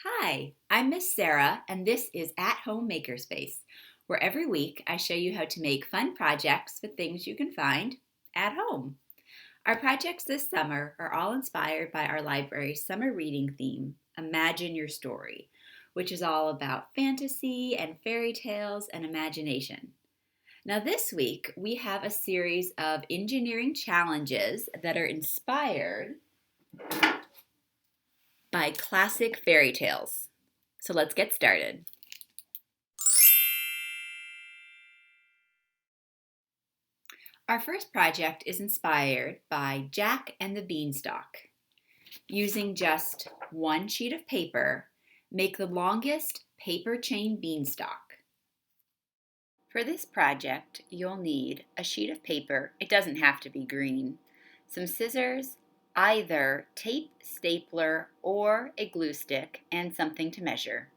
Hi, I'm Miss Sarah, and this is At Home Makerspace, where every week I show you how to make fun projects with things you can find at home. Our projects this summer are all inspired by our library's summer reading theme, Imagine Your Story, which is all about fantasy and fairy tales and imagination. Now, this week we have a series of engineering challenges that are inspired by classic fairy tales. So let's get started. Our first project is inspired by Jack and the Beanstalk. Using just one sheet of paper, make the longest paper chain beanstalk. For this project, you'll need a sheet of paper, it doesn't have to be green, some scissors, either tape, stapler, or a glue stick, and something to measure.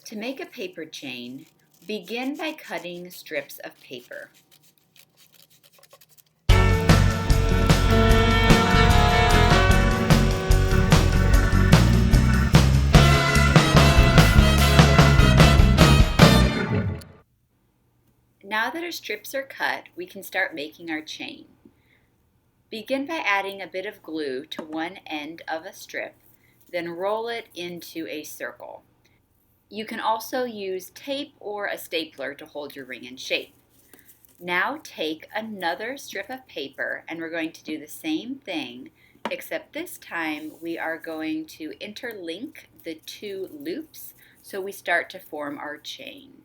To make a paper chain, begin by cutting strips of paper. Now that our strips are cut, we can start making our chain. Begin by adding a bit of glue to one end of a strip, then roll it into a circle. You can also use tape or a stapler to hold your ring in shape. Now take another strip of paper and we're going to do the same thing, except this time we are going to interlink the two loops so we start to form our chain.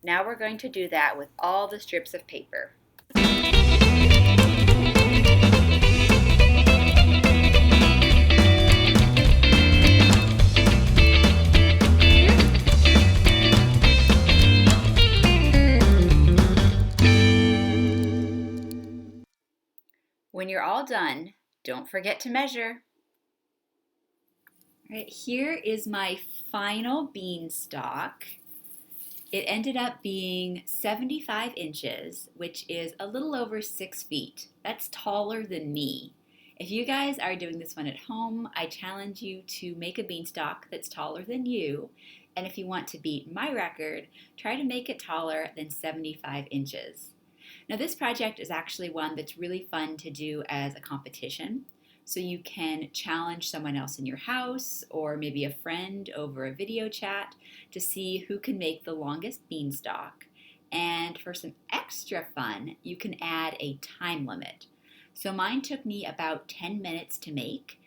Now we're going to do that with all the strips of paper. When you're all done, don't forget to measure. All right, here is my final beanstalk. It ended up being 75 inches, which is a little over 6 feet. That's taller than me. If you guys are doing this one at home, I challenge you to make a beanstalk that's taller than you. And if you want to beat my record, try to make it taller than 75 inches. Now, this project is actually one that's really fun to do as a competition. So you can challenge someone else in your house or maybe a friend over a video chat to see who can make the longest beanstalk. And for some extra fun, you can add a time limit. So mine took me about 10 minutes to make.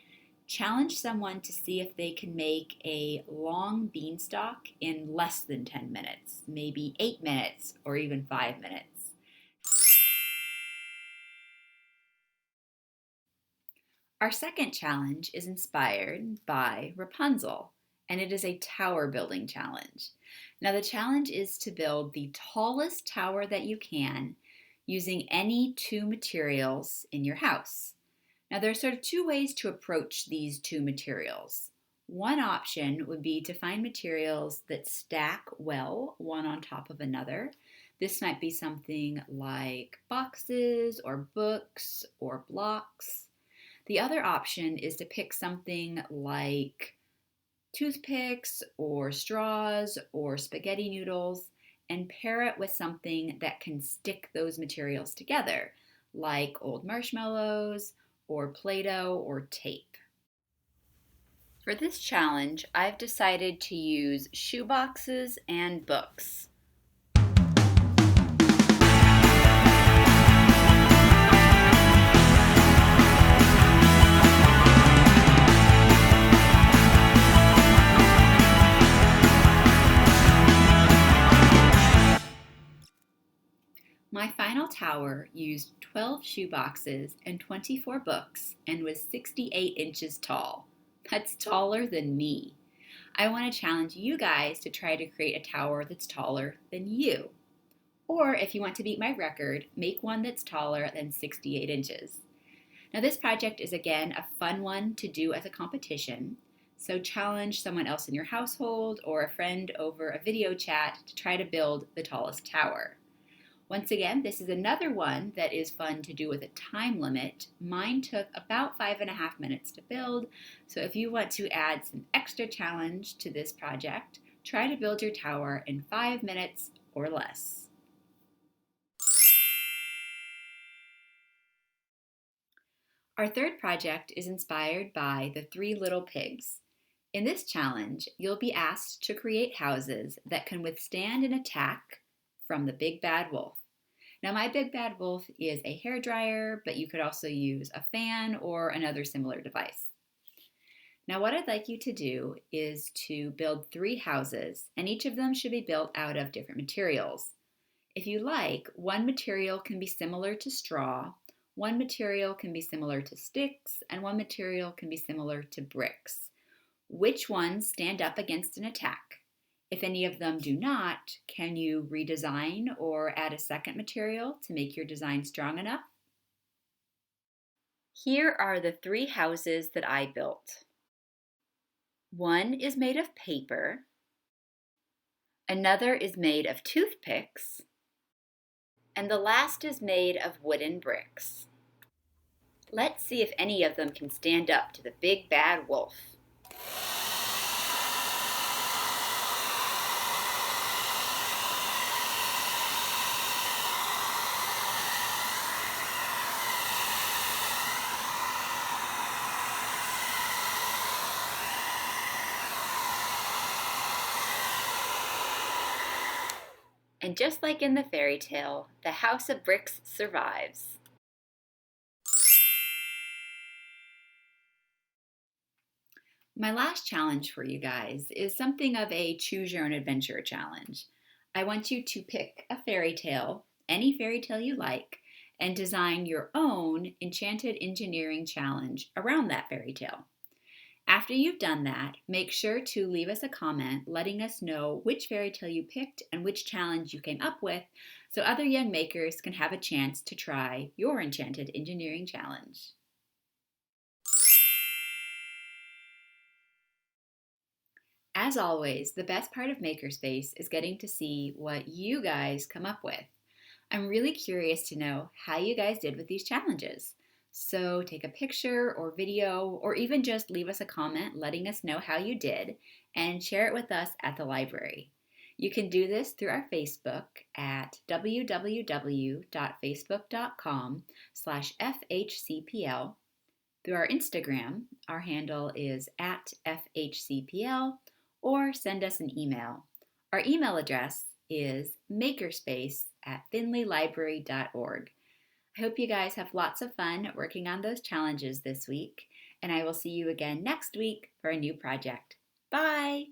Challenge someone to see if they can make a long beanstalk in less than 10 minutes, maybe 8 minutes or even 5 minutes. Our second challenge is inspired by Rapunzel, and it is a tower building challenge. Now, the challenge is to build the tallest tower that you can using any two materials in your house. Now, there are sort of two ways to approach these two materials. One option would be to find materials that stack well one on top of another. This might be something like boxes or books or blocks. The other option is to pick something like toothpicks or straws or spaghetti noodles and pair it with something that can stick those materials together, like old marshmallows or Play-Doh or tape. For this challenge, I've decided to use shoeboxes and books. My final tower used 12 shoeboxes and 24 books and was 68 inches tall. That's taller than me. I want to challenge you guys to try to create a tower that's taller than you. Or if you want to beat my record, make one that's taller than 68 inches. Now, this project is again a fun one to do as a competition. So challenge someone else in your household or a friend over a video chat to try to build the tallest tower. Once again, this is another one that is fun to do with a time limit. Mine took about 5.5 minutes to build, so if you want to add some extra challenge to this project, try to build your tower in 5 minutes or less. Our third project is inspired by the Three Little Pigs. In this challenge, you'll be asked to create houses that can withstand an attack from the Big Bad Wolf. Now, my Big Bad Wolf is a hairdryer, but you could also use a fan or another similar device. Now, what I'd like you to do is to build 3 houses, and each of them should be built out of different materials. If you like, one material can be similar to straw, one material can be similar to sticks, and one material can be similar to bricks. Which ones stand up against an attack? If any of them do not, can you redesign or add a second material to make your design strong enough? Here are the 3 houses that I built. One is made of paper, another is made of toothpicks, and the last is made of wooden bricks. Let's see if any of them can stand up to the Big Bad Wolf. And just like in the fairy tale, the House of Bricks survives. My last challenge for you guys is something of a choose your own adventure challenge. I want you to pick a fairy tale, any fairy tale you like, and design your own Enchanted engineering challenge around that fairy tale. After you've done that, make sure to leave us a comment letting us know which fairy tale you picked and which challenge you came up with so other young makers can have a chance to try your Enchanted engineering challenge. As always, the best part of Makerspace is getting to see what you guys come up with. I'm really curious to know how you guys did with these challenges. So take a picture or video, or even just leave us a comment letting us know how you did and share it with us at the library. You can do this through our Facebook at www.facebook.com/FHCPL. Through our Instagram, our handle is at FHCPL, or send us an email. Our email address is makerspace@finleylibrary.org. I hope you guys have lots of fun working on those challenges this week, and I will see you again next week for a new project. Bye!